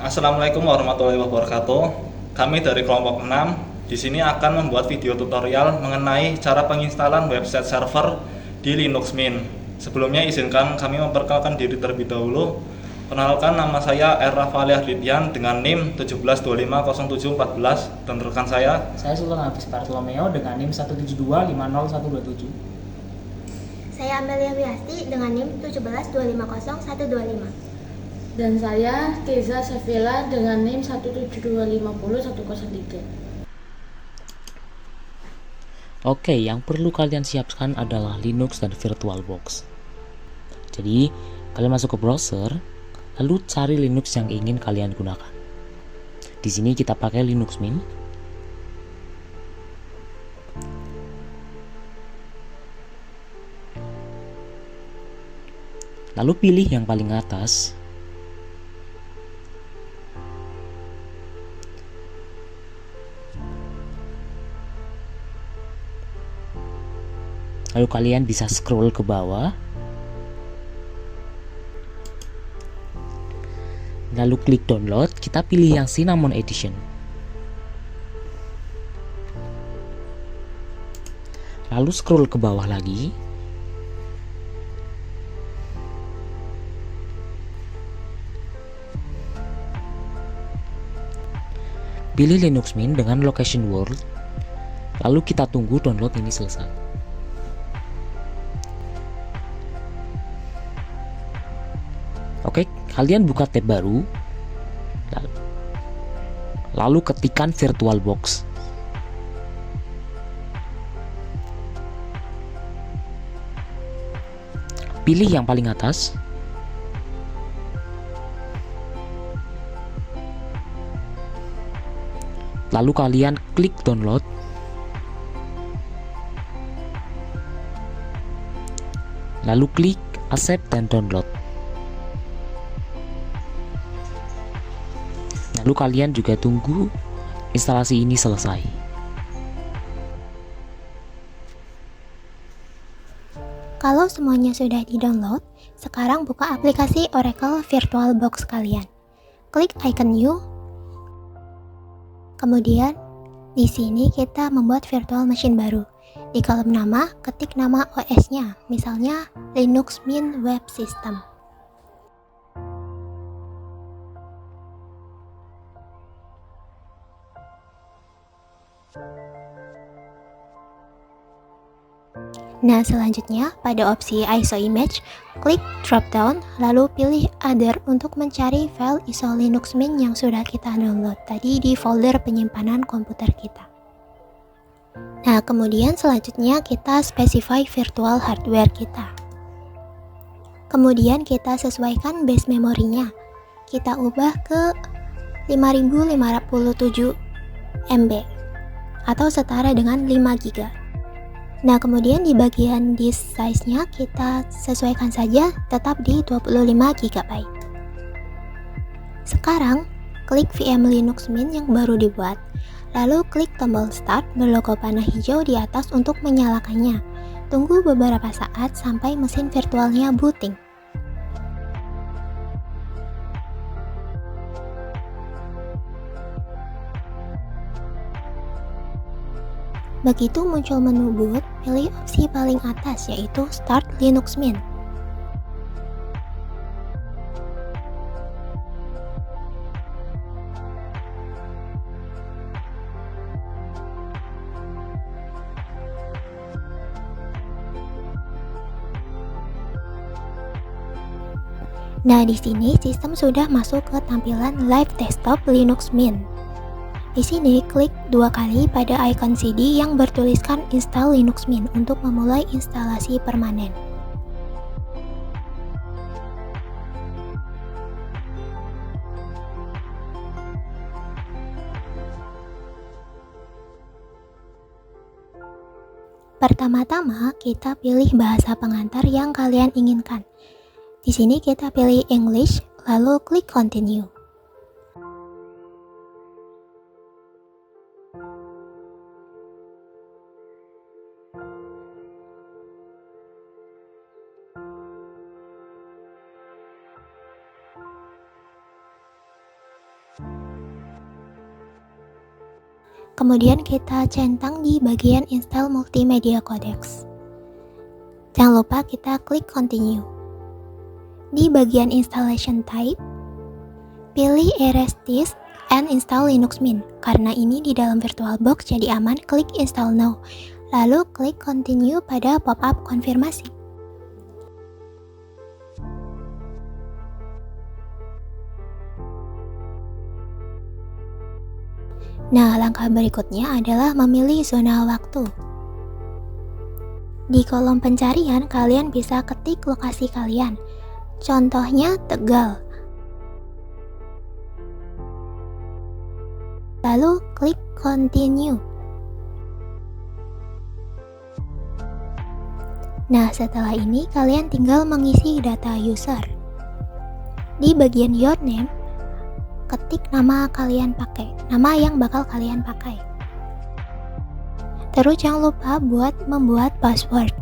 Assalamualaikum warahmatullahi wabarakatuh. Kami dari kelompok 6 di sini akan membuat video tutorial mengenai cara penginstalan website server di Linux Mint. Sebelumnya izinkan kami memperkenalkan diri terlebih dahulu. Kenalkan, nama saya R. Rafali Ardidian dengan NIM 17250714 dan rekan saya. Saya Sultan Hafiz Bartolomeo dengan NIM 172501127. Saya Amelia Wiasti dengan NIM 172500125. Dan saya Keza Safila dengan NIM 172501103. Oke, yang perlu kalian siapkan adalah Linux dan VirtualBox. Jadi, kalian masuk ke browser, lalu cari Linux yang ingin kalian gunakan. Di sini kita pakai Linux Mint. Lalu pilih yang paling atas. Lalu kalian bisa scroll ke bawah. Lalu klik download, kita pilih yang Cinnamon Edition. Lalu scroll ke bawah lagi. Pilih Linux Mint dengan location world. Lalu kita tunggu download ini selesai. Oke, kalian buka tab baru, lalu ketikkan VirtualBox. Pilih yang paling atas. Lalu kalian klik download. Lalu klik accept dan download. Lalu kalian juga tunggu instalasi ini selesai. Kalau semuanya sudah di-download, sekarang buka aplikasi Oracle VirtualBox kalian. Klik icon new. Kemudian di sini kita membuat virtual machine baru. Di kolom nama, ketik nama OS-nya, misalnya Linux Mint Web System. Nah, selanjutnya pada opsi ISO image, klik drop down, lalu pilih other untuk mencari file ISO Linux Mint yang sudah kita download tadi di folder penyimpanan komputer kita. Nah, kemudian selanjutnya kita specify virtual hardware kita. Kemudian kita sesuaikan base memorinya. Kita ubah ke 5057 MB atau setara dengan 5 GB. Nah, kemudian di bagian disk size-nya kita sesuaikan saja tetap di 25 GB. Sekarang, klik VM Linux Mint yang baru dibuat. Lalu klik tombol start berlogo panah hijau di atas untuk menyalakannya. Tunggu beberapa saat sampai mesin virtualnya booting. Begitu muncul menu boot, pilih opsi paling atas yaitu Start Linux Mint. Nah, di sini sistem sudah masuk ke tampilan Live Desktop Linux Mint. Di sini klik 2 kali pada icon CD yang bertuliskan Install Linux Mint untuk memulai instalasi permanen. Pertama-tama kita pilih bahasa pengantar yang kalian inginkan. Di sini kita pilih English, lalu klik Continue. Kemudian kita centang di bagian install multimedia codecs. Jangan lupa kita klik continue. Di bagian installation type, pilih erase disk and install Linux Mint. Karena ini di dalam VirtualBox jadi aman, klik install now. Lalu klik continue pada pop-up konfirmasi. Nah, langkah berikutnya adalah memilih zona waktu. Di kolom pencarian, kalian bisa ketik lokasi kalian. Contohnya Tegal. Lalu klik continue. Nah, setelah ini kalian tinggal mengisi data user. Di bagian your name, ketik nama kalian pakai, nama yang bakal kalian pakai. Terus jangan lupa buat membuat password.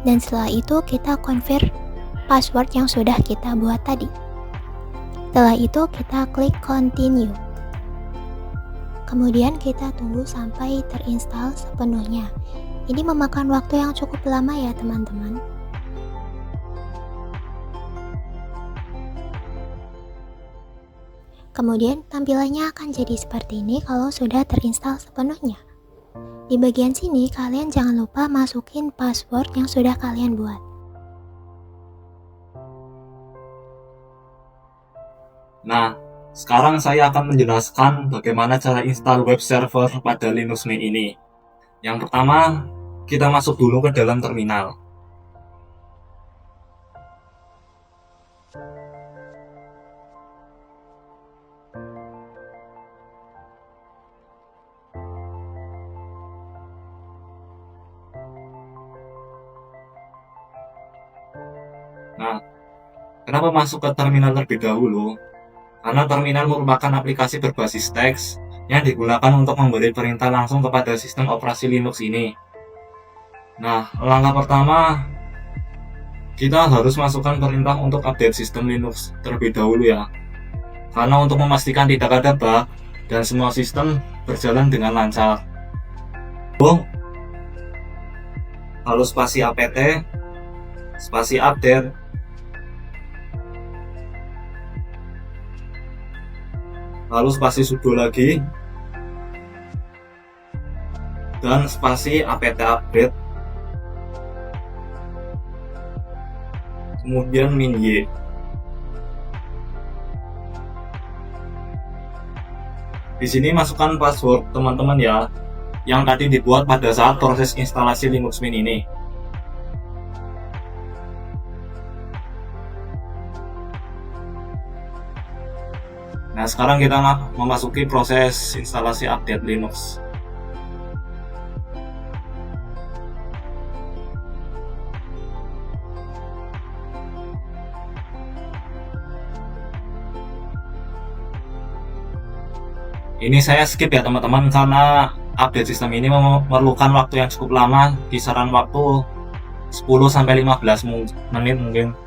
Dan setelah itu kita confirm password yang sudah kita buat tadi. Setelah itu kita klik continue. Kemudian kita tunggu sampai terinstall sepenuhnya. Ini memakan waktu yang cukup lama ya teman-teman. Kemudian tampilannya akan jadi seperti ini kalau sudah terinstall sepenuhnya. Di bagian sini kalian jangan lupa masukin password yang sudah kalian buat. Nah, sekarang saya akan menjelaskan bagaimana cara install web server pada Linux Mint ini. Yang pertama, kita masuk dulu ke dalam terminal. Nah, kenapa masuk ke terminal terlebih dahulu? Karena terminal merupakan aplikasi berbasis teks yang digunakan untuk memberi perintah langsung kepada sistem operasi Linux ini. Nah, langkah pertama, kita harus masukkan perintah untuk update sistem Linux terlebih dahulu ya. Karena untuk memastikan tidak ada bug dan semua sistem berjalan dengan lancar. Lalu spasi apt, spasi update, lalu spasi sudo lagi, dan spasi apt update, kemudian -y. Di sini masukkan password teman-teman ya, yang tadi dibuat pada saat proses instalasi Linux Mint ini. Nah, sekarang kita memasuki proses instalasi update Linux. Ini saya skip ya teman-teman, karena update sistem ini memerlukan waktu yang cukup lama, kisaran waktu 10-15 menit mungkin.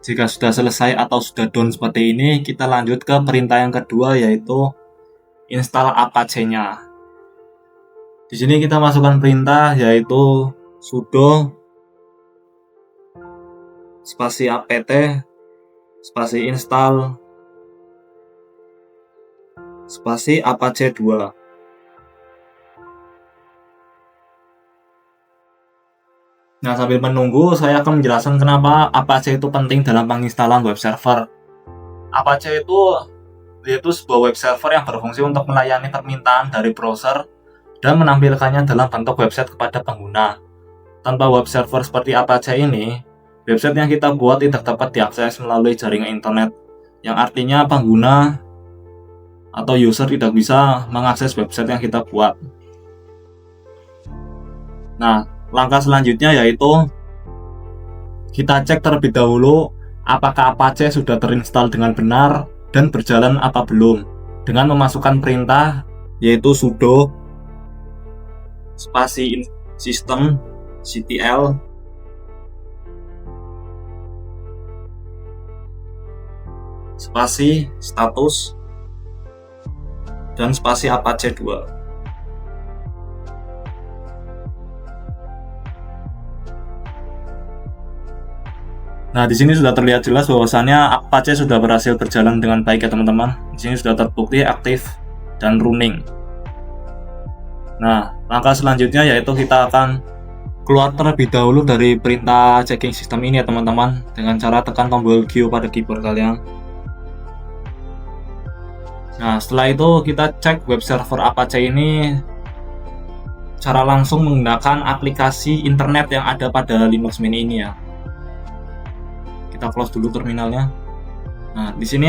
Jika sudah selesai atau sudah done seperti ini, kita lanjut ke perintah yang kedua, yaitu install apache-nya. Di sini kita masukkan perintah yaitu sudo spasi apt spasi install spasi apache 2. Nah, sambil menunggu, saya akan menjelaskan kenapa Apache itu penting dalam penginstalan web server. Apache itu yaitu sebuah web server yang berfungsi untuk melayani permintaan dari browser dan menampilkannya dalam bentuk website kepada pengguna. Tanpa web server seperti Apache ini, website yang kita buat tidak dapat diakses melalui jaringan internet, yang artinya pengguna atau user tidak bisa mengakses website yang kita buat. Nah, langkah selanjutnya yaitu kita cek terlebih dahulu apakah Apache sudah terinstall dengan benar dan berjalan apa belum. dengan memasukkan perintah yaitu sudo spasi system ctl spasi status dan spasi apache 2. Nah, di sini sudah terlihat jelas bahwasannya Apache sudah berhasil berjalan dengan baik ya teman-teman. Di sini sudah terbukti aktif dan running. Nah, langkah selanjutnya yaitu kita akan keluar terlebih dahulu dari perintah checking system ini ya teman-teman, dengan cara tekan tombol Q pada keyboard kalian. Nah, setelah itu kita cek web server Apache ini cara langsung menggunakan aplikasi internet yang ada pada Linux Mint ini ya. Kita close dulu terminalnya. Nah, di sini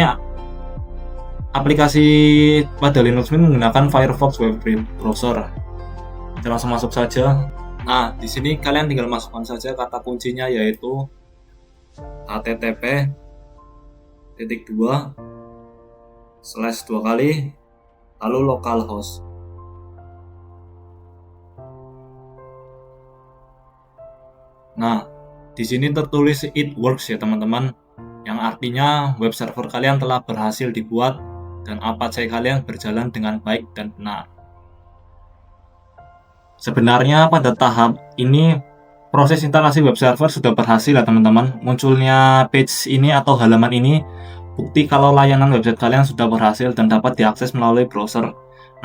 aplikasi pada Linux Mint menggunakan Firefox web browser. Kita langsung masuk saja. Nah, di sini kalian tinggal masukkan saja kata kuncinya yaitu http://2 kali lalu localhost. Nah, di sini tertulis it works ya teman-teman, yang artinya web server kalian telah berhasil dibuat dan Apache kalian berjalan dengan baik dan benar. Sebenarnya pada tahap ini proses instalasi web server sudah berhasil ya teman-teman. Munculnya page ini atau halaman ini bukti kalau layanan website kalian sudah berhasil dan dapat diakses melalui browser.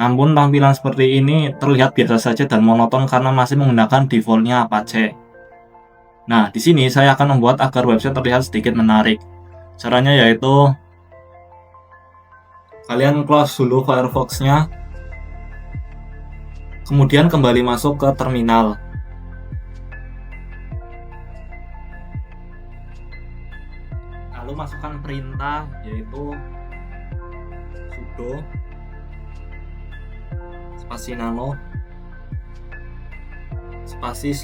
Namun tampilan seperti ini terlihat biasa saja dan monoton karena masih menggunakan defaultnya Apache. Nah, di sini saya akan membuat agar website terlihat sedikit menarik. Caranya yaitu kalian close dulu Firefox-nya, kemudian kembali masuk ke terminal. Lalu masukkan perintah yaitu sudo spasi nano spasi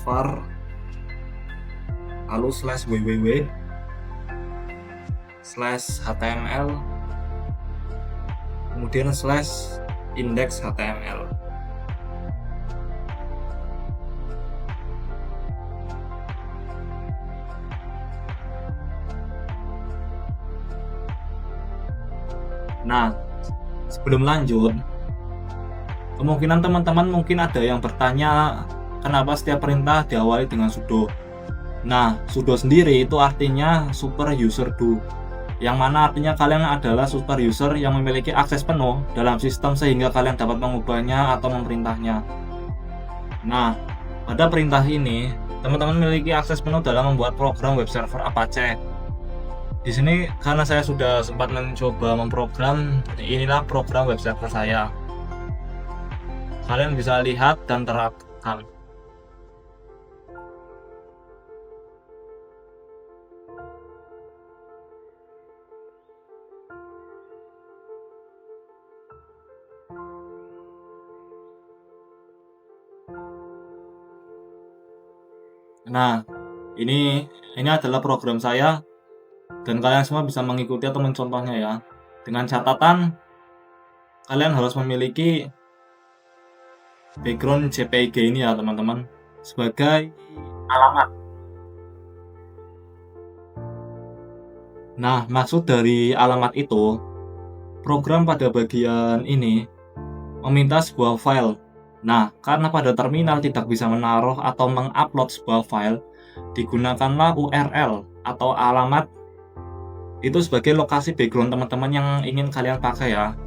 /var lalu /www/html kemudian /index.html. Nah, sebelum lanjut, kemungkinan teman-teman mungkin ada yang bertanya kenapa setiap perintah diawali dengan sudo. Nah, sudo sendiri itu artinya super user do, yang mana artinya kalian adalah super user yang memiliki akses penuh dalam sistem sehingga kalian dapat mengubahnya atau memerintahnya. Nah, pada perintah ini, teman-teman memiliki akses penuh dalam membuat program web server Apache. Di sini karena saya sudah sempat mencoba memprogram, inilah program web server saya. Kalian bisa lihat dan terapkan. Nah, ini adalah program saya dan kalian semua bisa mengikuti atau mencontohnya ya. Dengan catatan kalian harus memiliki background JPG ini ya teman-teman sebagai alamat. Nah, maksud dari alamat itu, program pada bagian ini meminta sebuah file. Nah, karena pada terminal tidak bisa menaruh atau mengupload sebuah file, digunakanlah URL atau alamat itu sebagai lokasi background teman-teman yang ingin kalian pakai ya.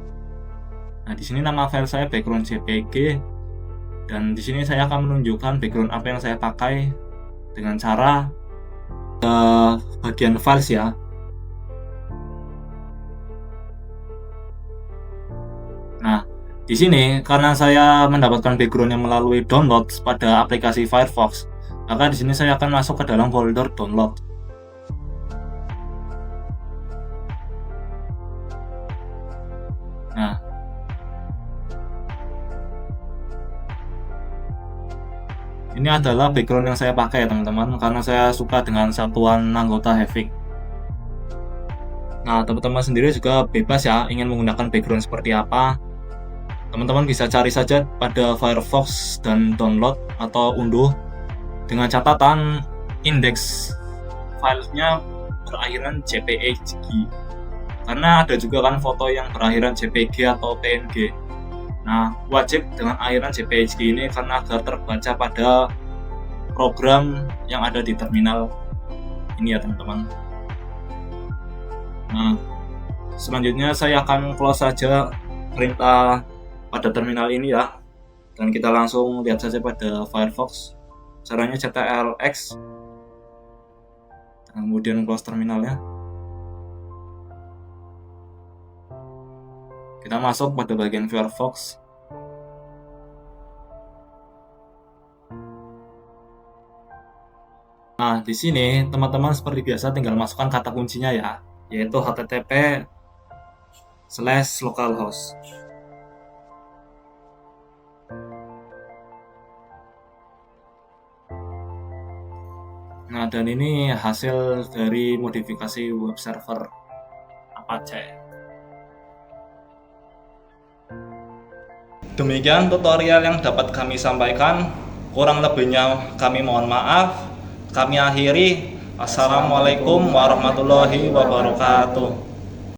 Nah, di sini nama file saya background JPG dan di sini saya akan menunjukkan background apa yang saya pakai dengan cara bagian files ya. Nah, di sini karena saya mendapatkan backgroundnya melalui download pada aplikasi Firefox, maka di sini saya akan masuk ke dalam folder download. Nah, ini adalah background yang saya pakai ya teman-teman, karena saya suka dengan satuan anggota Havik. Nah, teman-teman sendiri juga bebas ya ingin menggunakan background seperti apa. Teman-teman bisa cari saja pada Firefox dan download atau unduh dengan catatan indeks filenya berakhiran JPEG. Karena ada juga kan foto yang berakhiran JPG atau PNG. Nah, wajib dengan akhiran JPEG ini karena agar terbaca pada program yang ada di terminal ini ya teman-teman. Nah, selanjutnya saya akan close saja perintah pada terminal ini ya, dan kita langsung lihat saja pada Firefox. Caranya ctrl+X, kemudian close terminalnya. Kita masuk pada bagian Firefox. Nah, di sini teman-teman seperti biasa tinggal masukkan kata kuncinya ya, yaitu http/localhost. Nah, dan ini hasil dari modifikasi web server Apache. Demikian tutorial yang dapat kami sampaikan. Kurang lebihnya kami mohon maaf. Kami akhiri. Assalamualaikum warahmatullahi wabarakatuh.